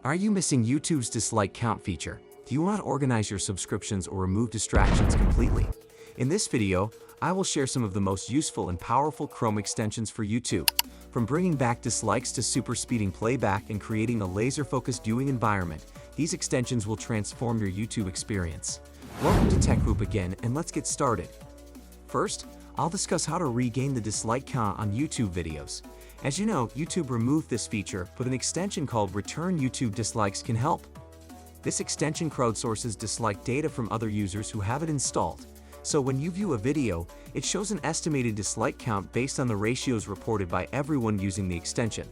Are you missing YouTube's dislike count feature? Do you want to organize your subscriptions or remove distractions completely? In this video, I will share some of the most useful and powerful Chrome extensions for YouTube. From bringing back dislikes to super speeding playback and creating a laser-focused viewing environment, these extensions will transform your YouTube experience. Welcome to TechWhoop again, and let's get started. First, I'll discuss how to regain the dislike count on YouTube videos. As you know, YouTube removed this feature, but an extension called Return YouTube Dislikes can help. This extension crowdsources dislike data from other users who have it installed. So when you view a video, it shows an estimated dislike count based on the ratios reported by everyone using the extension.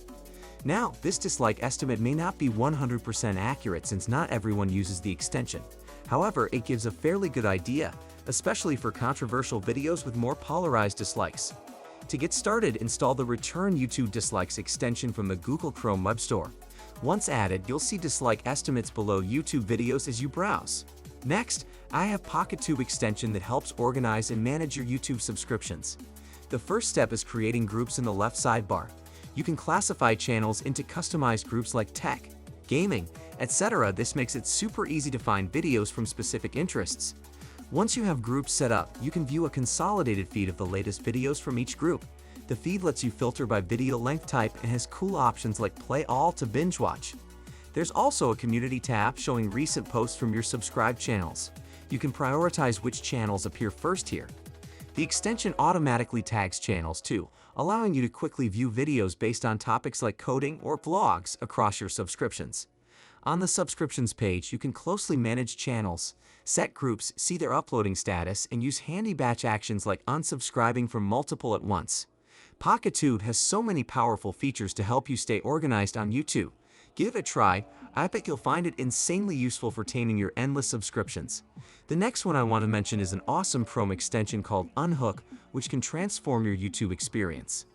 Now, this dislike estimate may not be 100% accurate since not everyone uses the extension. However, it gives a fairly good idea, especially for controversial videos with more polarized dislikes. To get started, install the Return YouTube Dislikes extension from the Google Chrome Web Store. Once added, you'll see dislike estimates below YouTube videos as you browse. Next, I have BlockTube extension that helps organize and manage your YouTube subscriptions. The first step is creating groups in the left sidebar. You can classify channels into customized groups like tech, gaming, etc. This makes it super easy to find videos from specific interests. Once you have groups set up, you can view a consolidated feed of the latest videos from each group. The feed lets you filter by video length type and has cool options like play all to binge watch. There's also a community tab showing recent posts from your subscribed channels. You can prioritize which channels appear first here. The extension automatically tags channels too, allowing you to quickly view videos based on topics like coding or vlogs across your subscriptions. On the subscriptions page, you can closely manage channels, set groups, see their uploading status, and use handy batch actions like unsubscribing from multiple at once. BlockTube has so many powerful features to help you stay organized on YouTube. Give it a try. I bet you'll find it insanely useful for taming your endless subscriptions. The next one I want to mention is an awesome Chrome extension called Unhook, which can transform your YouTube experience.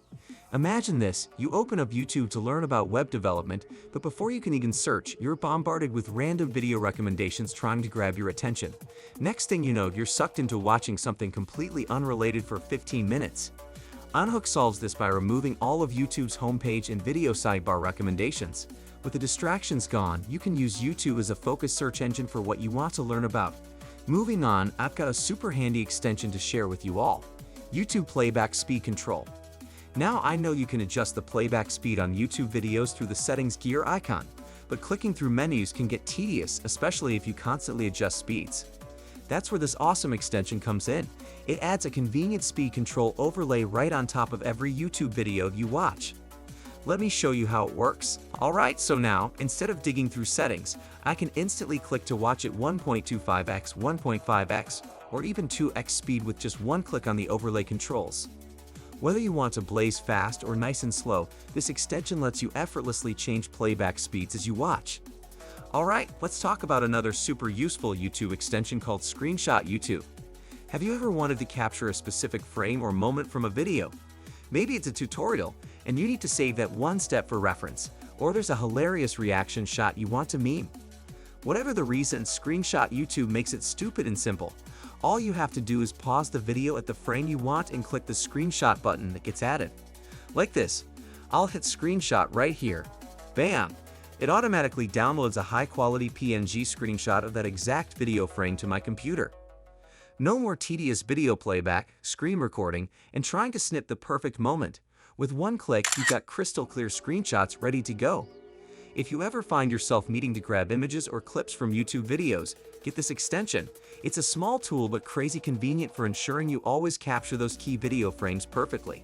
Imagine this, you open up YouTube to learn about web development, but before you can even search, you're bombarded with random video recommendations trying to grab your attention. Next thing you know, you're sucked into watching something completely unrelated for 15 minutes. Unhook solves this by removing all of YouTube's homepage and video sidebar recommendations. With the distractions gone, you can use YouTube as a focused search engine for what you want to learn about. Moving on, I've got a super handy extension to share with you all. YouTube Playback Speed Control. Now I know you can adjust the playback speed on YouTube videos through the settings gear icon, but clicking through menus can get tedious, especially if you constantly adjust speeds. That's where this awesome extension comes in. It adds a convenient speed control overlay right on top of every YouTube video you watch. Let me show you how it works. Alright, so now, instead of digging through settings, I can instantly click to watch at 1.25x, 1.5x, or even 2x speed with just one click on the overlay controls. Whether you want to blaze fast or nice and slow, this extension lets you effortlessly change playback speeds as you watch. Alright, let's talk about another super useful YouTube extension called SuperYouTube. Have you ever wanted to capture a specific frame or moment from a video? Maybe it's a tutorial, and you need to save that one step for reference, or there's a hilarious reaction shot you want to meme. Whatever the reason, SuperYouTube makes it stupid and simple. All you have to do is pause the video at the frame you want and click the screenshot button that gets added. Like this. I'll hit screenshot right here. Bam! It automatically downloads a high-quality PNG screenshot of that exact video frame to my computer. No more tedious video playback, screen recording, and trying to snip the perfect moment. With one click, you've got crystal-clear screenshots ready to go. If you ever find yourself needing to grab images or clips from YouTube videos, get this extension. It's a small tool but crazy convenient for ensuring you always capture those key video frames perfectly.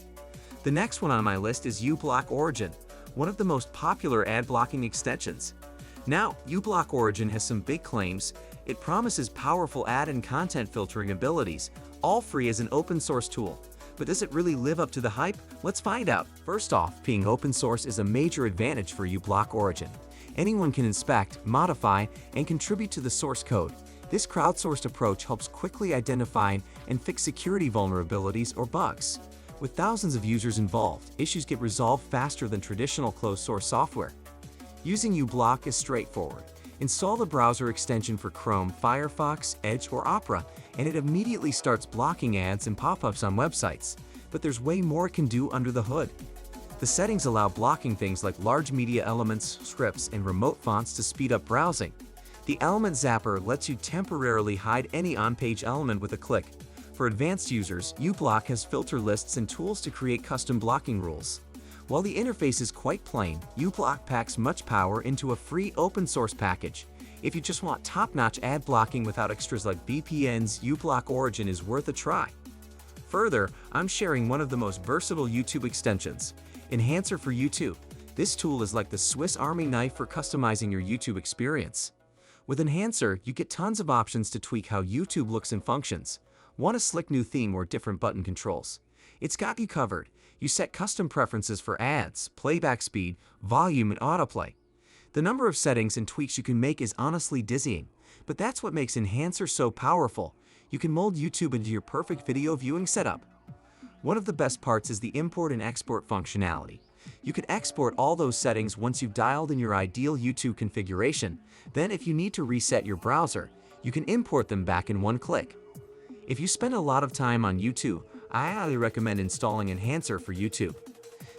The next one on my list is uBlock Origin, one of the most popular ad blocking extensions. Now, uBlock Origin has some big claims. It promises powerful ad and content filtering abilities, all free as an open source tool. But does it really live up to the hype? Let's find out. First off, being open source is a major advantage for uBlock Origin. Anyone can inspect, modify, and contribute to the source code. This crowdsourced approach helps quickly identify and fix security vulnerabilities or bugs. With thousands of users involved, issues get resolved faster than traditional closed-source software. Using uBlock is straightforward. Install the browser extension for Chrome, Firefox, Edge, or Opera, and it immediately starts blocking ads and pop-ups on websites. But there's way more it can do under the hood. The settings allow blocking things like large media elements, scripts, and remote fonts to speed up browsing. The Element Zapper lets you temporarily hide any on-page element with a click. For advanced users, uBlock has filter lists and tools to create custom blocking rules. While the interface is quite plain, uBlock packs much power into a free open-source package. If you just want top-notch ad blocking without extras like VPNs, uBlock Origin is worth a try. Further, I'm sharing one of the most versatile YouTube extensions, Enhancer for YouTube. This tool is like the Swiss Army knife for customizing your YouTube experience. With Enhancer, you get tons of options to tweak how YouTube looks and functions. Want a slick new theme or different button controls? It's got you covered. You set custom preferences for ads, playback speed, volume, and autoplay. The number of settings and tweaks you can make is honestly dizzying, but that's what makes Enhancer so powerful. You can mold YouTube into your perfect video viewing setup. One of the best parts is the import and export functionality. You can export all those settings once you've dialed in your ideal YouTube configuration. Then if you need to reset your browser, you can import them back in one click. If you spend a lot of time on YouTube, I highly recommend installing Enhancer for YouTube.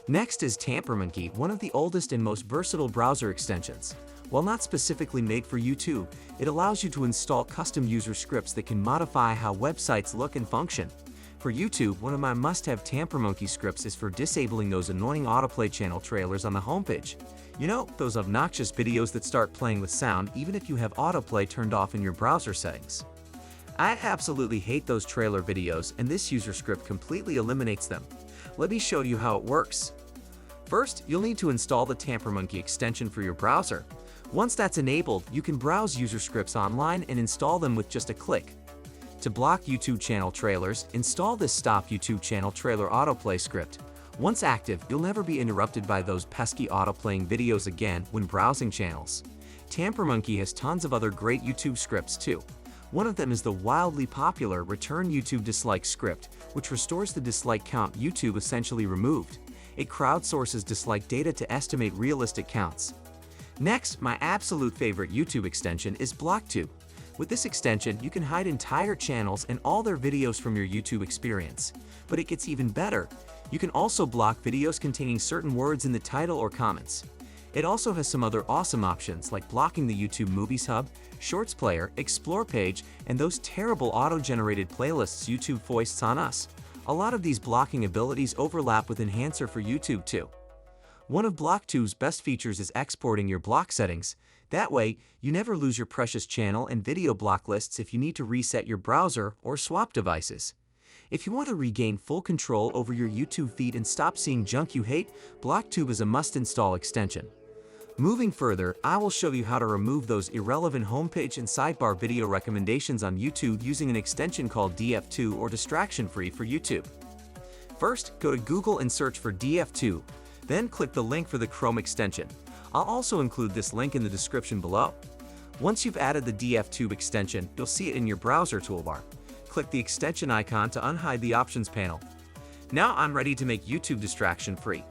Next is Tampermonkey, one of the oldest and most versatile browser extensions. While not specifically made for YouTube, it allows you to install custom user scripts that can modify how websites look and function. For YouTube, one of my must-have Tampermonkey scripts is for disabling those annoying autoplay channel trailers on the homepage. You know, those obnoxious videos that start playing with sound even if you have autoplay turned off in your browser settings. I absolutely hate those trailer videos, and this user script completely eliminates them. Let me show you how it works. First, you'll need to install the Tampermonkey extension for your browser. Once that's enabled, you can browse user scripts online and install them with just a click. To block YouTube channel trailers, install this Stop YouTube Channel Trailer Autoplay script. Once active, you'll never be interrupted by those pesky autoplaying videos again when browsing channels. Tampermonkey has tons of other great YouTube scripts too. One of them is the wildly popular Return YouTube Dislike script, which restores the dislike count YouTube essentially removed. It crowdsources dislike data to estimate realistic counts. Next, my absolute favorite YouTube extension is BlockTube. With this extension, you can hide entire channels and all their videos from your YouTube experience. But it gets even better. You can also block videos containing certain words in the title or comments. It also has some other awesome options like blocking the YouTube Movies Hub, Shorts Player, Explore page, and those terrible auto-generated playlists YouTube foists on us. A lot of these blocking abilities overlap with Enhancer for YouTube too. One of BlockTube's best features is exporting your block settings. That way, you never lose your precious channel and video block lists if you need to reset your browser or swap devices. If you want to regain full control over your YouTube feed and stop seeing junk you hate, BlockTube is a must-install extension. Moving further, I will show you how to remove those irrelevant homepage and sidebar video recommendations on YouTube using an extension called DF2 or Distraction Free for YouTube. First, go to Google and search for DF2, then click the link for the Chrome extension. I'll also include this link in the description below. Once you've added the DF2 extension, you'll see it in your browser toolbar. Click the extension icon to unhide the options panel. Now I'm ready to make YouTube distraction-free.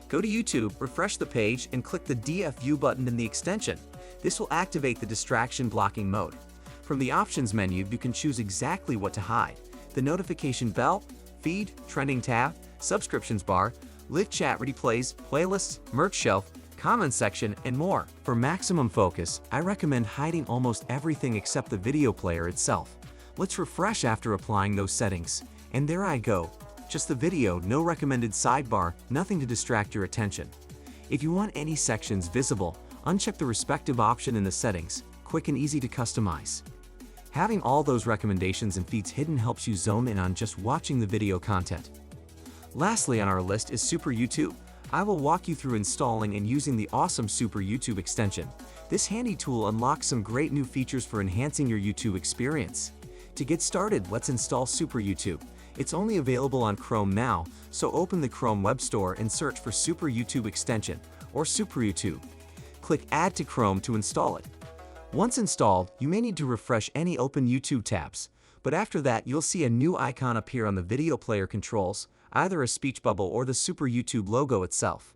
Go to YouTube, refresh the page, and click the DF View button in the extension. This will activate the distraction blocking mode. From the options menu, you can choose exactly what to hide: the notification bell, feed, trending tab, subscriptions bar, live chat replays, playlists, merch shelf, comment section, and more. For maximum focus, I recommend hiding almost everything except the video player itself. Let's refresh after applying those settings. And there I go. Just the video, no recommended sidebar, nothing to distract your attention. If you want any sections visible, uncheck the respective option in the settings. Quick and easy to customize. Having all those recommendations and feeds hidden helps you zone in on just watching the video content. Lastly on our list is SuperYouTube. I will walk you through installing and using the awesome SuperYouTube extension. This handy tool unlocks some great new features for enhancing your YouTube experience. To get started, let's install SuperYouTube. It's only available on Chrome now, so open the Chrome Web Store and search for SuperYouTube extension, or SuperYouTube. Click Add to Chrome to install it. Once installed, you may need to refresh any open YouTube tabs, but after that you'll see a new icon appear on the video player controls, either a speech bubble or the SuperYouTube logo itself.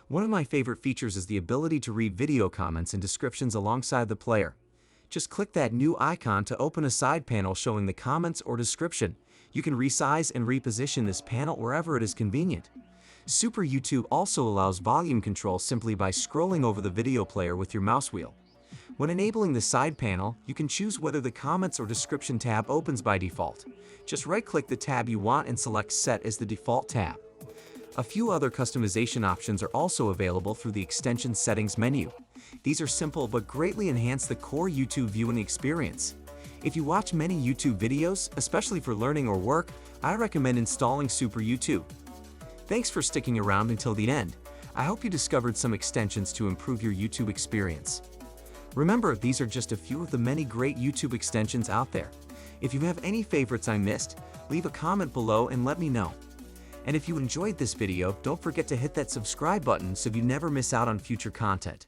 One of my favorite features is the ability to read video comments and descriptions alongside the player. Just click that new icon to open a side panel showing the comments or description. You can resize and reposition this panel wherever it is convenient. SuperYouTube also allows volume control simply by scrolling over the video player with your mouse wheel. When enabling the side panel, you can choose whether the comments or description tab opens by default. Just right-click the tab you want and select Set as the default tab. A few other customization options are also available through the extension settings menu. These are simple but greatly enhance the core YouTube viewing experience. If you watch many YouTube videos, especially for learning or work, I recommend installing SuperYouTube. Thanks for sticking around until the end. I hope you discovered some extensions to improve your YouTube experience. Remember, these are just a few of the many great YouTube extensions out there. If you have any favorites I missed, leave a comment below and let me know. And if you enjoyed this video, don't forget to hit that subscribe button so you never miss out on future content.